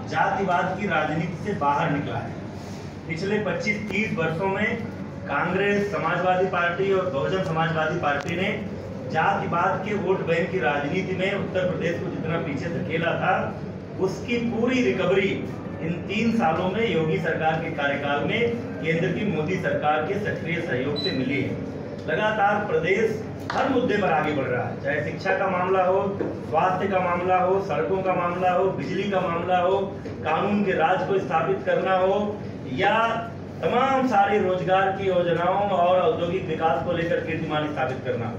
जातिवाद की राजनीति से बाहर निकला है। पिछले 25-30 वर्षों में कांग्रेस, समाजवादी पार्टी और बहुजन समाजवादी पार्टी ने जातिवाद के वोट बैंक की राजनीति में उत्तर प्रदेश को जितना पीछे धकेला था, उसकी पूरी रिकवरी इन 3 सालों में योगी सरकार के कार्यकाल में केंद्र की मोदी सरकार के सक्रिय सहयोग से मिली है। लगातार प्रदेश हर मुद्दे पर आगे बढ़ रहा है, चाहे शिक्षा का मामला हो, स्वास्थ्य का मामला हो, सड़कों का मामला हो, बिजली का मामला हो, कानून के राज को स्थापित करना हो, या तमाम सारी रोजगार की योजनाओं और औद्योगिक विकास को लेकर कीर्तिमान स्थापित करना हो।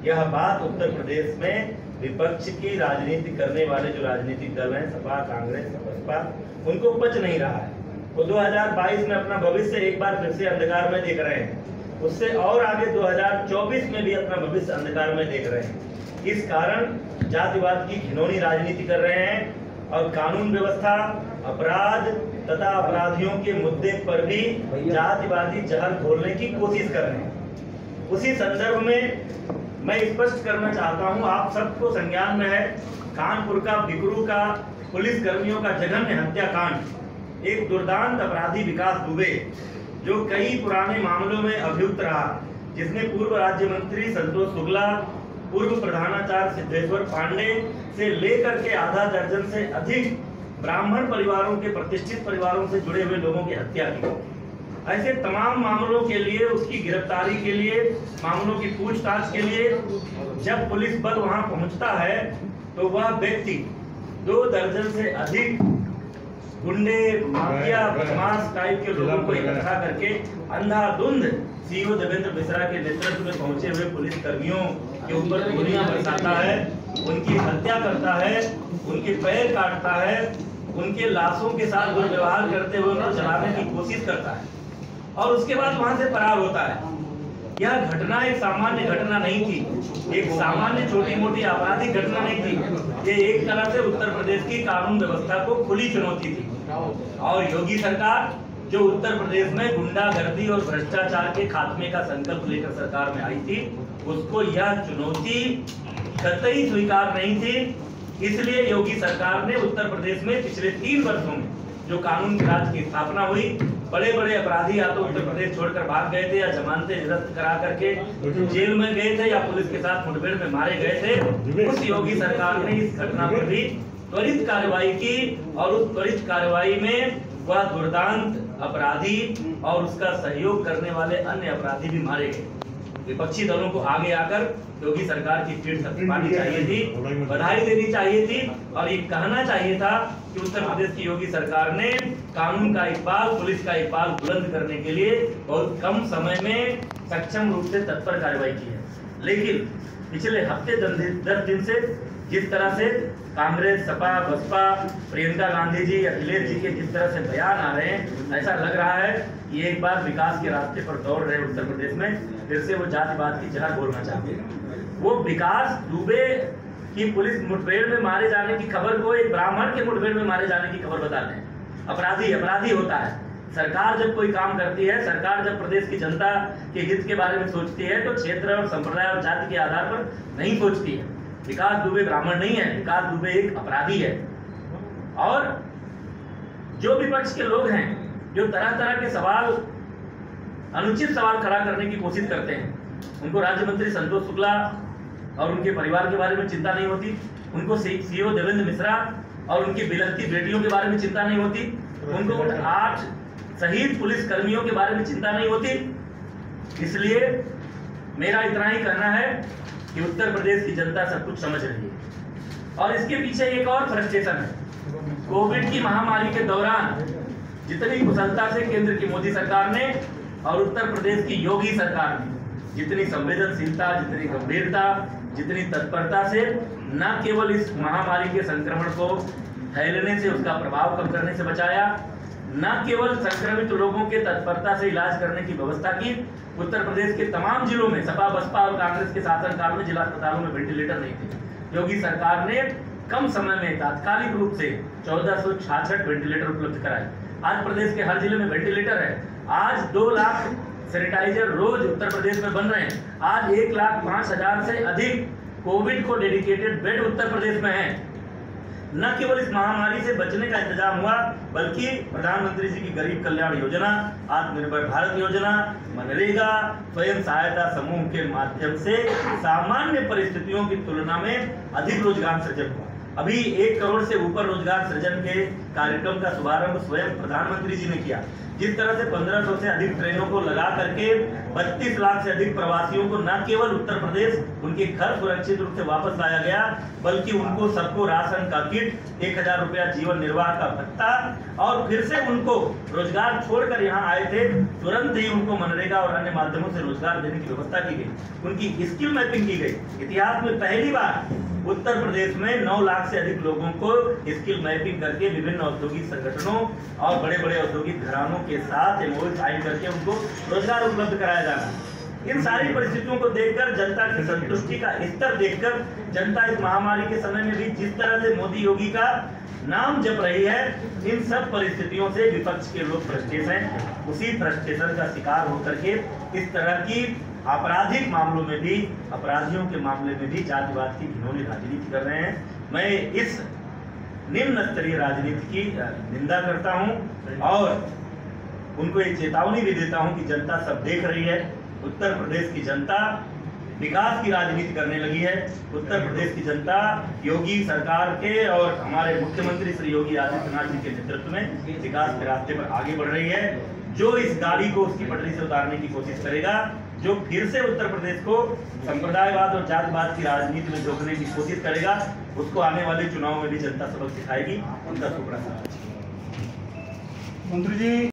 यह बात उत्तर प्रदेश में विपक्ष की राजनीति करने वाले जो राजनीतिक दल हैं, सपा, कांग्रेस, बसपा, उनको पच नहीं रहा है। वो 2022 में अपना भविष्य एक बार फिर से अंधकार में देख रहे हैं, उससे और आगे 2024 में भी अपना भविष्य अंधकार में देख रहे हैं। इस कारण जातिवाद की घिनौनी राजनीति कर रहे हैं और कानून व्यवस्था, अपराध तथा अपराधियों के मुद्दे पर भी जातिवादी जहर घोलने की कोशिश कर रहे हैं। उसी संदर्भ में मैं स्पष्ट करना चाहता हूं, आप सबको संज्ञान में है, कानपुर का बिकरू का पुलिस कर्मियों का जघन्य हत्याकांड, एक दुर्दांत अपराधी विकास दुबे जो कई पुराने मामलों में अभियुक्त रहा, जिसने पूर्व राज्य मंत्री संतोष शुक्ला, पूर्व प्रधानाचार्य सिद्धेश्वर पांडे से लेकर के आधा दर्जन से अधिक ब्राह्मण परिवारों के, प्रतिष्ठित परिवारों से जुड़े हुए लोगों की हत्या की। ऐसे तमाम मामलों के लिए, उसकी गिरफ्तारी के लिए, मामलों की पूछताछ के लिए जब पुलिस बल वहां पहुंचता है तो वह व्यक्ति 2 दर्जन से अधिक गुंडे, माफिया, बदमाश टाइप के लोगों को इकट्ठा करके अंधाधुंध सीओ देवेंद्र मिश्रा के नेतृत्व में पहुंचे हुए पुलिस कर्मियों के ऊपर गोलियां बरसाता है, उनकी हत्या करता है, उनके पैर काटता है, उनके लाशों के साथ दुर्व्यवहार करते हुए उनको जलाने की कोशिश करता है और उसके बाद वहां से फरार होता है। यह घटना एक सामान्य घटना नहीं थी, एक सामान्य छोटी मोटी आपराधिक घटना नहीं थी। ये एक तरह से उत्तर प्रदेश की कानून व्यवस्था को खुली चुनौती थी और योगी सरकार जो उत्तर प्रदेश में गुंडागर्दी और भ्रष्टाचार के खात्मे का संकल्प लेकर सरकार में आई थी, उसको यह चुनौती कतई स्वीकार नहीं थी। इसलिए योगी सरकार ने उत्तर प्रदेश में पिछले 3 वर्षों में जो कानून के राज की स्थापना हुई, बड़े बड़े अपराधी या तो उत्तर प्रदेश छोड़कर भाग गए थे, या जमानतें निरस्त करा करके जेल में गए थे, या पुलिस के साथ मुठभेड़ में मारे गए थे। उस योगी सरकार ने इस घटना पर भी त्वरित कार्रवाई की और उस त्वरित कार्रवाई में वह दुर्दांत अपराधी और उसका सहयोग करने वाले अन्य अपराधी भी मारे गए। विपक्षी दलों को आगे आकर योगी सरकार की पीठ थपथपानी चाहिए थी, बधाई देनी चाहिए थी और ये कहना चाहिए था कि उत्तर प्रदेश की योगी सरकार ने कानून का इकबाल, पुलिस का इकबाल बुलंद करने के लिए बहुत कम समय में सक्षम रूप से तत्पर कार्रवाई की है। लेकिन पिछले हफ्ते 10 दिन से जिस तरह से कांग्रेस, सपा, बसपा, प्रियंका गांधी जी, अखिलेश जी के जिस तरह से बयान आ रहे हैं, ऐसा लग रहा है कि एक बार विकास के रास्ते पर दौड़ रहे उत्तर प्रदेश में फिर से वो जातिवाद की जहर बोलना चाहते हैं। वो विकास दुबे की पुलिस मुठभेड़ में मारे जाने की खबर को एक ब्राह्मण के मुठभेड़ में मारे जाने की खबर बता दें। अपराधी अपराधी होता है। सरकार जब कोई काम करती है, सरकार जब प्रदेश की जनता के हित के बारे में सोचती है तो क्षेत्र और संप्रदाय और जाति के आधार पर नहीं सोचती है। विकास दुबे ब्राह्मण नहीं है, विकास दुबे एक अपराधी है। और जो विपक्ष के लोग हैं जो तरह तरह के सवाल, अनुचित सवाल खड़ा करने की कोशिश करते हैं, उनको राज्य मंत्री संतोष शुक्ला और उनके परिवार के बारे में चिंता नहीं होती, उनको सीओ देवेंद्र मिश्रा और उनकी बिलखती बेटियों के बारे में चिंता नहीं होती, उनको 8 शहीद पुलिस कर्मियों के बारे में चिंता नहीं होती। इसलिए मेरा इतना ही कहना है कि उत्तर प्रदेश की जनता सब कुछ समझ रही है और इसके पीछे एक और फ्रस्ट्रेशन है। कोविड की महामारी के दौरान जितनी कुशलता से केंद्र की मोदी सरकार ने और उत्तर प्रदेश की योगी सरकार ने जितनी संवेदनशीलता, जितनी गंभीरता, जितनी तत्परता से न केवल इस महामारी के संक्रमण को फैलने से, उसका प्रभाव कम करने से बचाया, न केवल संक्रमित लोगों के तत्परता से इलाज करने की व्यवस्था की। उत्तर प्रदेश के तमाम जिलों में सपा, बसपा और कांग्रेस के शासनकाल में जिला अस्पतालों में वेंटिलेटर नहीं थे। योगी सरकार ने कम समय में तात्कालिक रूप से 1466 वेंटिलेटर उपलब्ध कराए। आज प्रदेश के हर जिले में वेंटिलेटर है। आज 2 लाख सैनिटाइजर रोज उत्तर प्रदेश में बन रहे हैं। आज 1,05,000 से अधिक कोविड को डेडिकेटेड बेड उत्तर प्रदेश में है। न केवल इस महामारी से बचने का इंतजाम हुआ, बल्कि प्रधानमंत्री जी की गरीब कल्याण योजना, आत्मनिर्भर भारत योजना, मनरेगा, स्वयं सहायता समूह के माध्यम से सामान्य परिस्थितियों की तुलना में अधिक रोजगार सृजन हुआ। अभी 1 करोड़ से ऊपर रोजगार सृजन के कार्यक्रम का शुभारंभ स्वयं प्रधानमंत्री जी ने किया। जिस तरह से 1500 से अधिक ट्रेनों को लगा करके 32 लाख से अधिक प्रवासियों को न केवल उत्तर प्रदेश उनके घर सुरक्षित रूप से वापस लाया गया, बल्कि उनको सबको राशन का किट, 1000 रुपया जीवन निर्वाह का भत्ता, और फिर से उनको रोजगार छोड़कर यहाँ आए थे, तुरंत ही उनको मनरेगा और अन्य माध्यमों से रोजगार देने की व्यवस्था की गई। उनकी स्किल मैपिंग की गई। इतिहास में पहली बार उत्तर प्रदेश में 9 लाख से अधिक लोगों को स्किल मैपिंग करके विभिन्न औद्योगिक संगठनों और बड़े बड़े औद्योगिक घरानों के साथ एमओयू साइन करके उनको रोजगार उपलब्ध कराया जाना। इन सारी परिस्थितियों को देखकर, जनता की संतुष्टि का स्तर देखकर, जनता इस महामारी के समय में भी जिस तरह से मोदी योगी का नाम जप रही है, इन सब परिस्थितियों से विपक्ष के लोग फ्रस्ट्रेट हैं। उसी फ्रस्ट्रेशन का शिकार होकर के इस तरह की आपराधिक मामलों में भी, अपराधियों के मामले में भी जातिवाद की घिनौनी राजनीति कर रहे हैं। मैं इस निम्न स्तरीय राजनीति की निंदा करता हूं और उनको एक चेतावनी भी देता हूं कि जनता सब देख रही है। उत्तर प्रदेश की जनता विकास की राजनीति करने लगी है। उत्तर प्रदेश की जनता योगी सरकार के और हमारे मुख्यमंत्री श्री योगी आदित्यनाथ जी के नेतृत्व में विकास के रास्ते पर आगे बढ़ रही है। जो इस गाड़ी को उसकी पटरी से उतारने की कोशिश करेगा, जो फिर से उत्तर प्रदेश को संप्रदायवाद और जातिवाद की राजनीति में झोंकने की कोशिश करेगा, उसको आने वाले चुनाव में भी जनता सबक सिखाएगी। उनका शुक्रिया। मंत्री जी